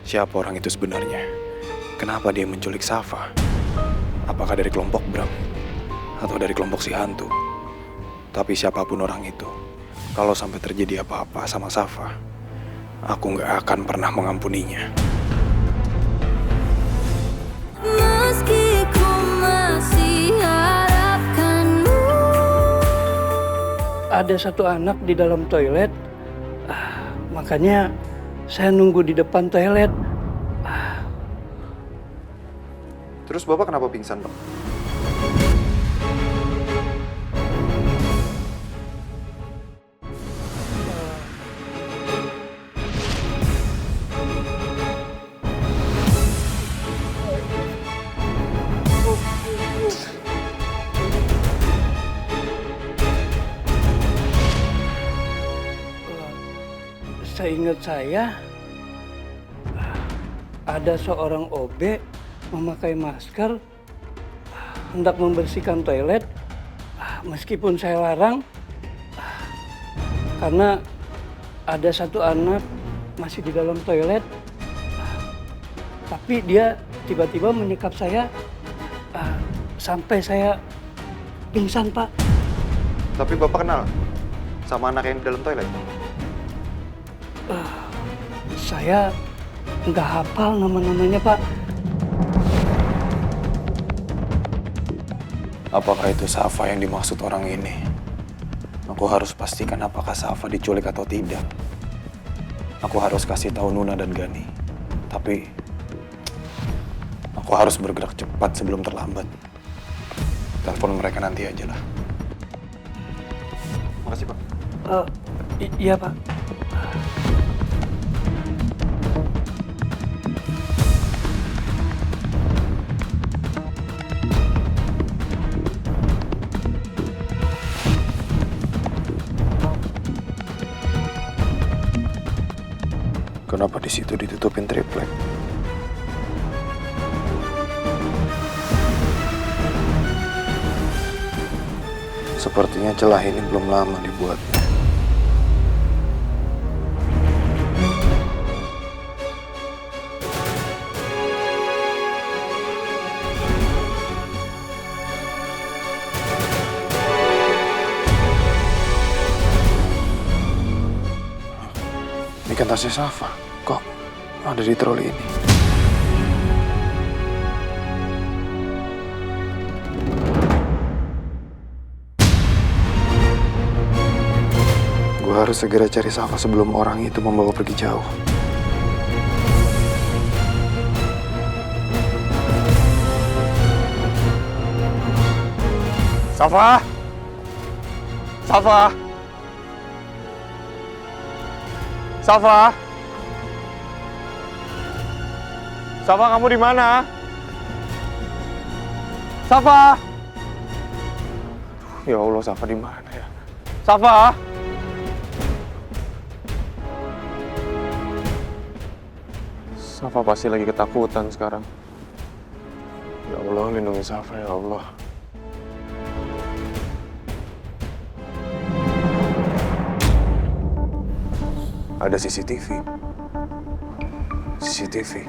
Siapa orang itu sebenarnya? Kenapa dia menculik Safa? Apakah dari kelompok Bram? Atau dari kelompok si hantu? Tapi siapapun orang itu, kalau sampai terjadi apa-apa sama Safa, aku gak akan pernah mengampuninya. Meski ku masih harapkanmu. Ada satu anak di dalam toilet, makanya saya nunggu di depan toilet. Terus Bapak kenapa pingsan, Pak? Seingat saya, ada seorang OB memakai masker, hendak membersihkan toilet, meskipun saya larang, karena ada satu anak masih di dalam toilet, tapi dia tiba-tiba menyekap saya, sampai saya pingsan, Pak. Tapi Bapak kenal sama anak yang di dalam toilet? Saya nggak hafal nama-namanya, Pak. Apakah itu Safa yang dimaksud orang ini? Aku harus pastikan apakah Safa diculik atau tidak. Aku harus kasih tahu Nuna dan Gani. Tapi aku harus bergerak cepat sebelum terlambat. Telepon mereka nanti aja lah. Makasih, Pak. Iya, Pak. Kenapa di situ ditutupin triplek? Sepertinya celah ini belum lama dibuat. Ini kan tasnya Safa. Kok ada di troli ini? Gue harus segera cari Safa sebelum orang itu membawa pergi jauh. Safa! Safa! Safa! Safa, kamu di mana? Safa! Ya Allah, Safa di mana ya? Safa! Safa pasti lagi ketakutan sekarang. Ya Allah, lindungi Safa ya Allah. Ada CCTV. CCTV.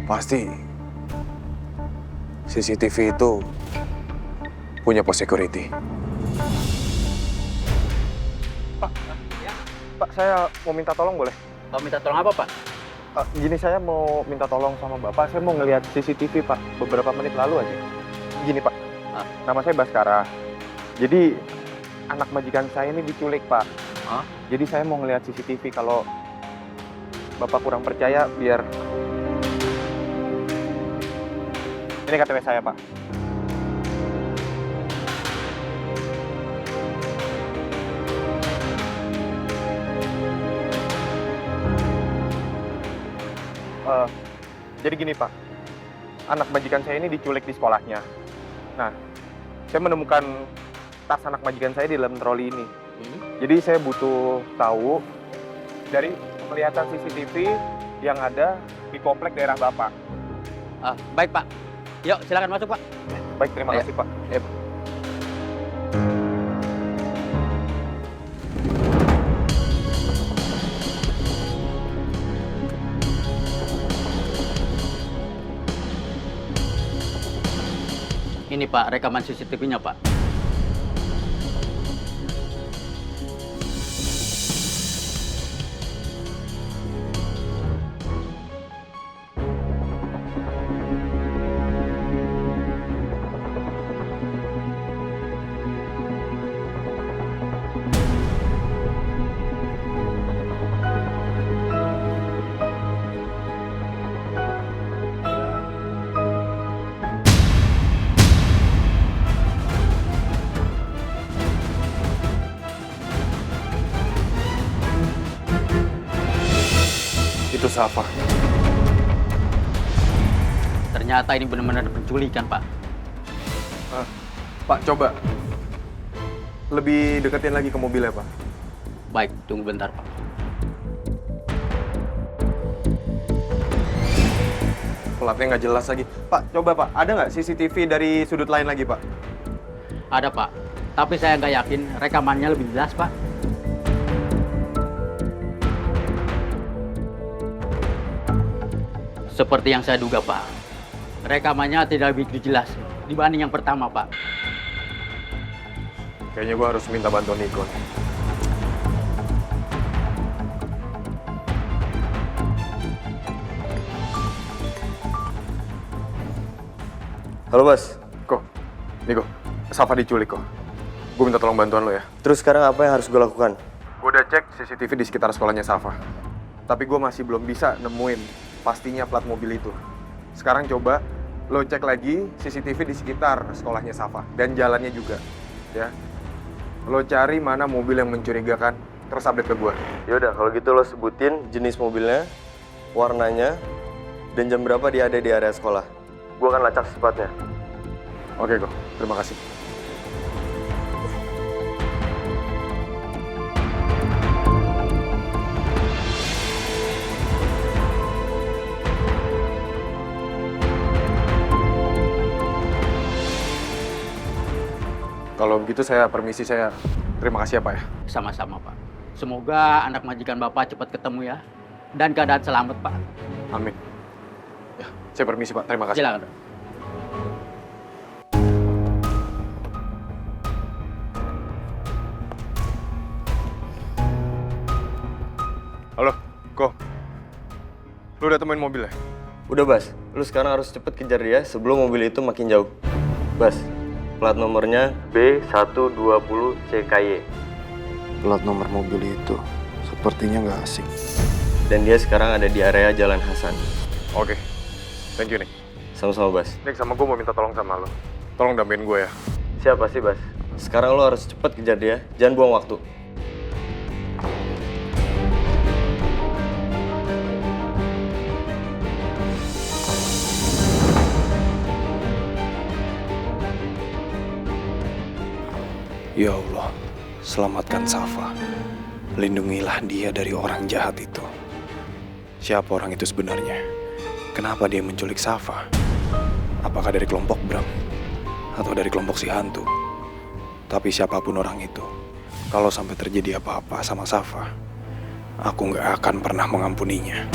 Pasti CCTV itu punya pos security. Pak, saya mau minta tolong boleh? Mau minta tolong apa, Pak? Gini, saya mau minta tolong sama Bapak. Saya mau ngelihat CCTV, Pak. Beberapa menit lalu aja. Gini, Pak. Nama saya Baskara. Jadi, anak majikan saya ini diculik, Pak. Jadi, saya mau ngelihat CCTV. Kalau Bapak kurang percaya, biar... Ini KTP saya, Pak. Jadi gini, Pak, anak majikan saya ini diculik di sekolahnya. Nah, saya menemukan tas anak majikan saya di dalam troli ini. Jadi saya butuh tahu dari penglihatan CCTV yang ada di komplek daerah Bapak. Baik, Pak. Yuk, silakan masuk, Pak. Baik, terima kasih, Pak. Ini Pak, rekaman CCTV-nya Pak. Itu Safa. Ternyata ini benar-benar penculikan Pak. Pak, coba lebih deketin lagi ke mobilnya, Pak. Baik, tunggu bentar Pak. Platnya nggak jelas lagi. Pak, coba Pak, ada nggak CCTV dari sudut lain lagi, Pak? Ada Pak, tapi saya nggak yakin rekamannya lebih jelas Pak. Seperti yang saya duga Pak, rekamannya tidak begitu jelas dibanding yang pertama Pak. Kayaknya gua harus minta bantuan Niko. Halo Bas, Kok, Niko, Safa diculik kok. Gue minta tolong bantuan lo ya. terus sekarang apa yang harus gue lakukan? Gue udah cek CCTV di sekitar sekolahnya Safa. Tapi gue masih belum bisa nemuin pastinya plat mobil itu. Sekarang coba lo cek lagi CCTV di sekitar sekolahnya Safa. Dan jalannya juga, ya. Lo cari mana mobil yang mencurigakan, terus update ke gue. Yaudah, kalau gitu lo sebutin jenis mobilnya, warnanya, dan jam berapa dia ada di area sekolah. Gue akan lacak secepatnya. Oke, kok. Terima kasih. Kalau begitu saya permisi, saya terima kasih ya Pak ya. Sama-sama Pak. Semoga anak majikan Bapak cepat ketemu ya. Dan keadaan selamat Pak. Amin. Ya, saya permisi Pak, terima kasih. Silakan. Halo, Ko. Lu udah temuin mobilnya? Udah Bas, lu sekarang harus cepet kejar dia sebelum mobil itu makin jauh. Bas, plat nomornya B120CKY. Plat nomor mobil itu sepertinya nggak asing. Dan dia sekarang ada di area Jalan Hasan. Oke, thank you nih. Sama-sama Bas. Nick, sama gue mau minta tolong sama lo. Tolong dampingin gue ya. Siapa sih Bas? Sekarang lo harus cepet kejar dia, jangan buang waktu. Ya Allah, selamatkan Safa. Lindungilah dia dari orang jahat itu. Siapa orang itu sebenarnya? Kenapa dia menculik Safa? Apakah dari kelompok Bram? Atau dari kelompok si hantu? Tapi siapapun orang itu, kalau sampai terjadi apa-apa sama Safa, aku nggak akan pernah mengampuninya.